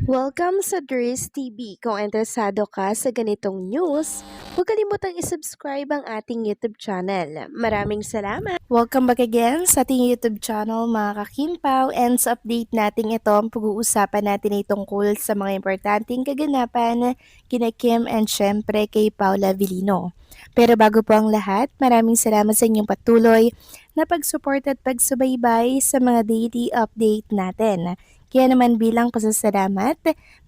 Welcome sa Dries TV. Kung interesado ka sa ganitong news, huwag kalimutang isubscribe ang ating YouTube channel. Maraming salamat! Welcome back again sa ating YouTube channel mga kakimpaw, and sa update natin ito, ang pag-uusapan natin ay tungkol sa mga importanteng kaganapan kina Kim and syempre kay Paula Avellino. Pero bago po ang lahat, maraming salamat sa inyong patuloy na pag-support at pagsubaybay sa mga daily update natin. Kaya naman bilang pasasalamat,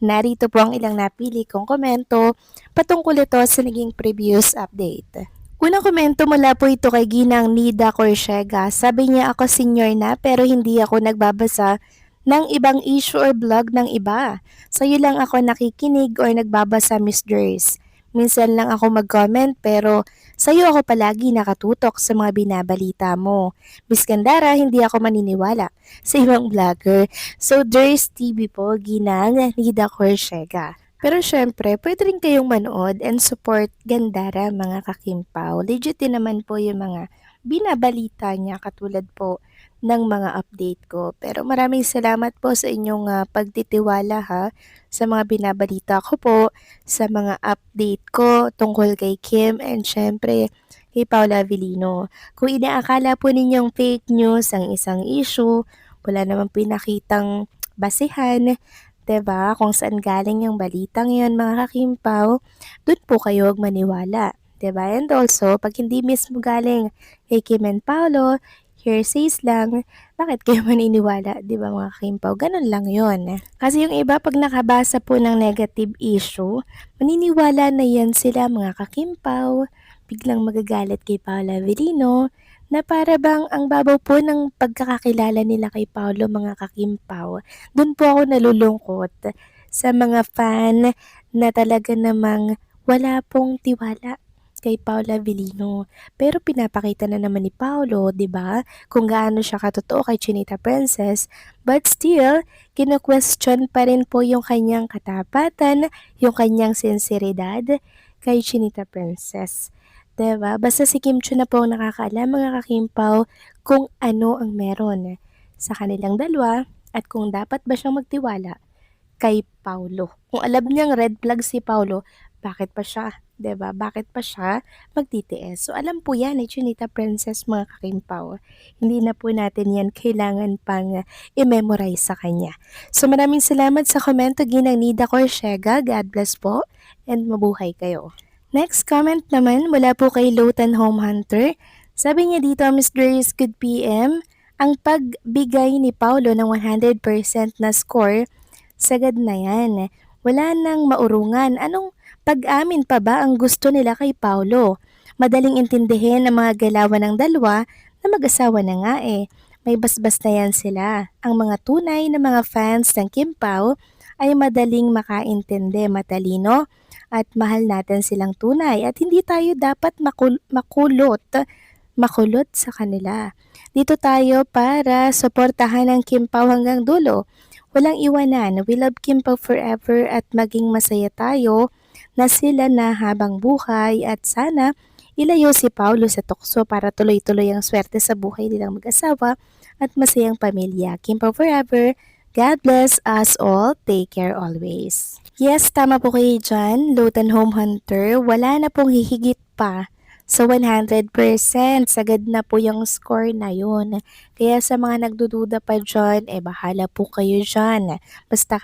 narito po ang ilang napili kong komento patungkol ito sa naging previous update. Unang komento mula po ito kay Ginang Nida Corsiega. Sabi niya, ako senior na pero hindi ako nagbabasa ng ibang issue or blog ng iba. Sa'yo lang ako nakikinig or nagbabasa, Miss Joyce. Minsan lang ako mag-comment pero sa'yo ako palagi nakatutok sa mga binabalita mo. Miss Gandara, hindi ako maniniwala sa ibang vlogger. So, Dries TV po, Ginang Nida Corsiega. Pero syempre, pwede rin kayong manood and support Gandara mga kakimpaw. Legit din naman po yung mga binabalita niya katulad po ng mga update ko. Pero maraming salamat po sa inyong pagtitiwala ha sa mga binabalita ko po, sa mga update ko tungkol kay Kim and syempre kay Paula Avellino. Kung inaakala po ninyong fake news ang isang issue, wala namang pinakitang basehan, 'di ba? Kung saan galing yung balitang 'yon, mga kakimpaw, doon po kayo maniwala, 'di ba? And also, pag hindi mismo galing kay Kim and Paolo, hearsays lang, bakit kayo maniniwala, 'di ba mga kakimpaw? Ganun lang 'yon. Kasi yung iba pag nakabasa po ng negative issue, maniniwala na 'yan sila mga kakimpaw, biglang magagalit kay Paula Avellino, na para bang ang babaw po ng pagkakakilala nila kay Paolo mga kakimpaw. Do'n po ako nalulungkot sa mga fan na talaga namang wala pong tiwala kay Paula Avellino. Pero pinapakita na naman ni Paolo, 'di ba, kung gaano siya katotoo kay Chinita Princess, but still kino-question pa rin po yung kanyang katapatan, yung kanyang sinseridad kay Chinita Princess. 'Di ba? Basta si Kim Chiu na po ang nakakaalam mga kakimpaw kung ano ang meron sa kanilang dalawa at kung dapat ba siyang magtiwala kay Paulo. Kung alam niyang red flag si Paulo, bakit pa siya, 'di ba? Bakit pa siya magtitiis? So alam po 'yan ni Chinita Princess mga kakimpaw. Hindi na po natin 'yan kailangan pang i-memorize sa kanya. So maraming salamat sa komento Ginang Nida Corsiega. God bless po and mabuhay kayo. Next comment naman mula po kay Lotan Home Hunter. Sabi niya dito, Miss Grace, good PM. Ang pagbigay ni Paulo ng 100% na score, sagad na yan. Wala nang maurungan. Anong pag-amin pa ba ang gusto nila kay Paulo? Madaling intindihin ang mga galawan ng dalawa na mag-asawa na nga eh. May basbas na yan sila. Ang mga tunay na mga fans ng Kim Pao ay madaling makaintindi, matalino, at mahal natin silang tunay at hindi tayo dapat makulot sa kanila. Dito tayo para suportahan ang Kim Pao hanggang dulo. Walang iwanan. We love Kim Pao forever at maging masaya tayo na sila na habang buhay at sana ilayo si Paulo sa tukso para tuloy-tuloy ang swerte sa buhay nilang mag-asawa at masayang pamilya. Kim Pao forever. God bless us all. Take care always. Yes, tama po kayo dyan, Lotan Home Hunter. Wala na pong hihigit pa sa 100%. Sagad na po yung score na yun. Kaya sa mga nagdududa pa dyan, bahala po kayo dyan. Basta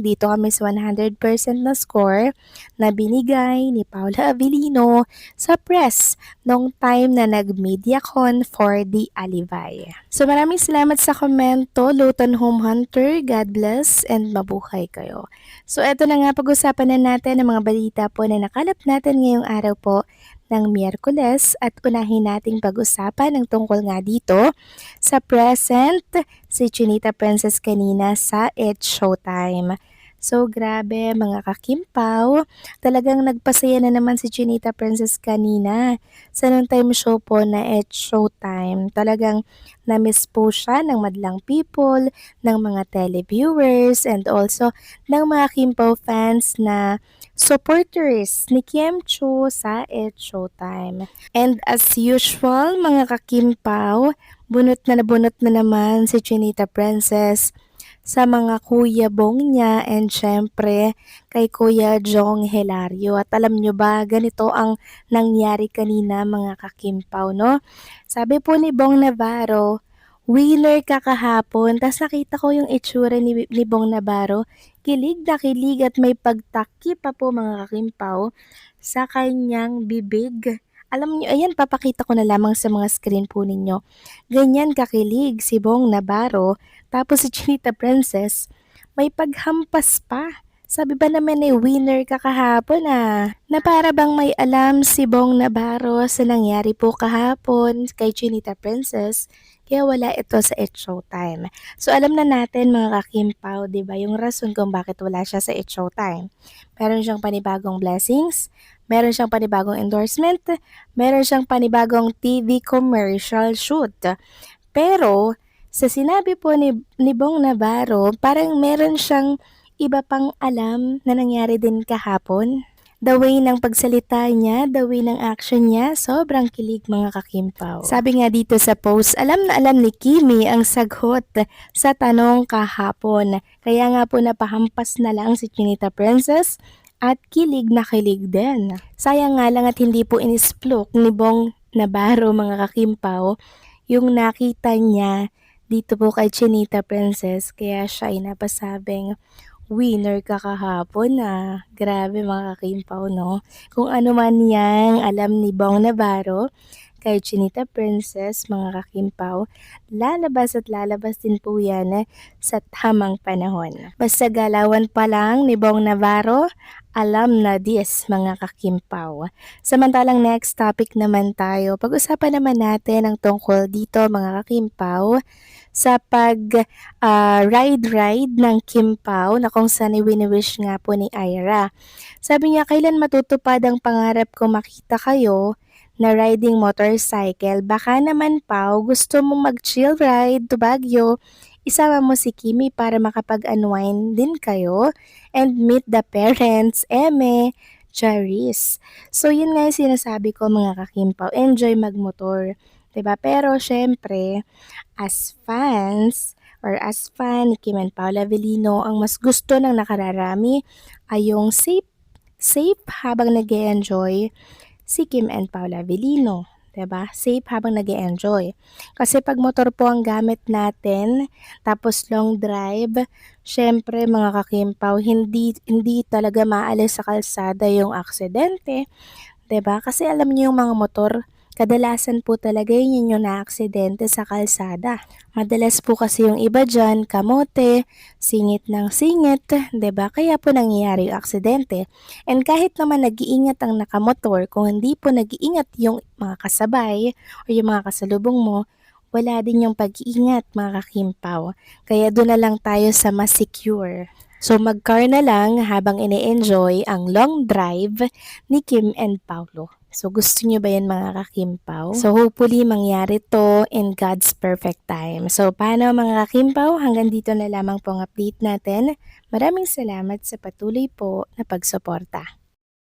dito kami sa 100% na score na binigay ni Paula Avellino sa press nung time na nag-MediaCon for the Alibay. So maraming salamat sa komento, Lotan Home Hunter. God bless and mabuhay kayo. So eto na nga, pag-usapan na natin ang mga balita po na nakalap natin ngayong araw po ng Miyerkules at unahin nating pag-usapan ng tungkol nga dito sa present si Chinita Princess kanina sa It's Showtime. So grabe mga kakimpaw, talagang nagpasaya na naman si Chinita Princess kanina sa nung time show po na It's Showtime. Talagang na-miss po siya ng madlang people, ng mga televiewers, and also ng mga Kimpaw fans na supporters ni Kim Chiu sa It's Showtime. And as usual, mga kakimpaw, bunot na naman si Chinita Princess sa mga Kuya Bong niya and syempre kay Kuya Jong Hilario. At alam nyo ba, ganito ang nangyari kanina mga kakimpaw, no? Sabi po ni Bong Navarro, winner ka kahapon. Tapos nakita ko yung itsura ni Bong Navarro. Kilig na kilig at may pagtakip pa po mga kakimpaw sa kanyang bibig. Alam niyo, ayan, papakita ko na lamang sa mga screen po ninyo. Ganyan kakilig si Bong Navarro, tapos si Chinita Princess, may paghampas pa. Sabi ba naman winner ka kahapon na para bang may alam si Bong Navarro sa nangyari po kahapon kay Chinita Princess, kaya wala ito sa It's Showtime. So alam na natin mga kakimpaw, di ba, yung rason kung bakit wala siya sa It's Showtime. Meron siyang panibagong blessings, meron siyang panibagong endorsement, meron siyang panibagong TV commercial shoot. Pero sa sinabi po ni Bong Navarro, parang meron siyang iba pang alam na nangyari din kahapon. The way ng pagsalita niya, the way ng action niya, sobrang kilig mga kakimpaw. Sabi nga dito sa post, alam na alam ni Kimi ang sagot sa tanong kahapon. Kaya nga po napahampas na lang si Chinita Princess at kilig na kilig din. Sayang nga lang at hindi po inisplok ni Bong Navarro mga kakimpaw yung nakita niya dito po kay Chinita Princess, kaya siya ay napasabing winner ka kahapon Grabe mga kakimpaw, no? Kung ano man yang alam ni Bong Navarro kay Chinita Princess, mga kakimpaw, lalabas at lalabas din po yan sa tamang panahon. Basta galawan pa lang ni Bong Navarro, alam na this mga kakimpaw. Samantalang next topic naman tayo, pag-usapan naman natin ang tungkol dito mga kakimpaw sa ride ng Kim Pao na kung saan wini-wish nga po ni Ira. Sabi niya, kailan matutupad ang pangarap ko makita kayo na riding motorcycle? Baka naman Pao, gusto mong mag-chill ride to Baguio, isama mo si Kimi para makapag-unwind din kayo and meet the parents, Eme, Charis. So yun nga yung sinasabi ko mga kakimpaw, enjoy magmotor. 'Di ba? Pero syempre, as fans or as fan ni Kim and Paula Avellino, ang mas gusto ng nakararami ay yung safe habang nag-enjoy si Kim and Paula Avellino. 'Di ba? Safe habang nag-enjoy. Kasi pag motor po ang gamit natin, tapos long drive, syempre mga kakimpaw, hindi talaga maalis sa kalsada yung aksidente. 'Di ba? Kasi alam niyo yung mga motor, kadalasan po talaga yun yung naaksidente sa kalsada. Madalas po kasi yung iba dyan, kamote, singit ng singit, 'di ba? Kaya po nangyayari yung aksidente. And kahit naman nag-iingat ang nakamotor, kung hindi po nag-iingat yung mga kasabay o yung mga kasalubong mo, wala din yung pag-iingat mga kakimpaw. Kaya doon na lang tayo sa mas secure. So mag-car na lang habang ini-enjoy ang long drive ni Kim and Paulo. So gusto nyo ba yan mga kakimpaw? So hopefully mangyari to in God's perfect time. So paano mga kakimpaw? Hanggang dito na lamang po ang update natin. Maraming salamat sa patuloy po na pagsuporta.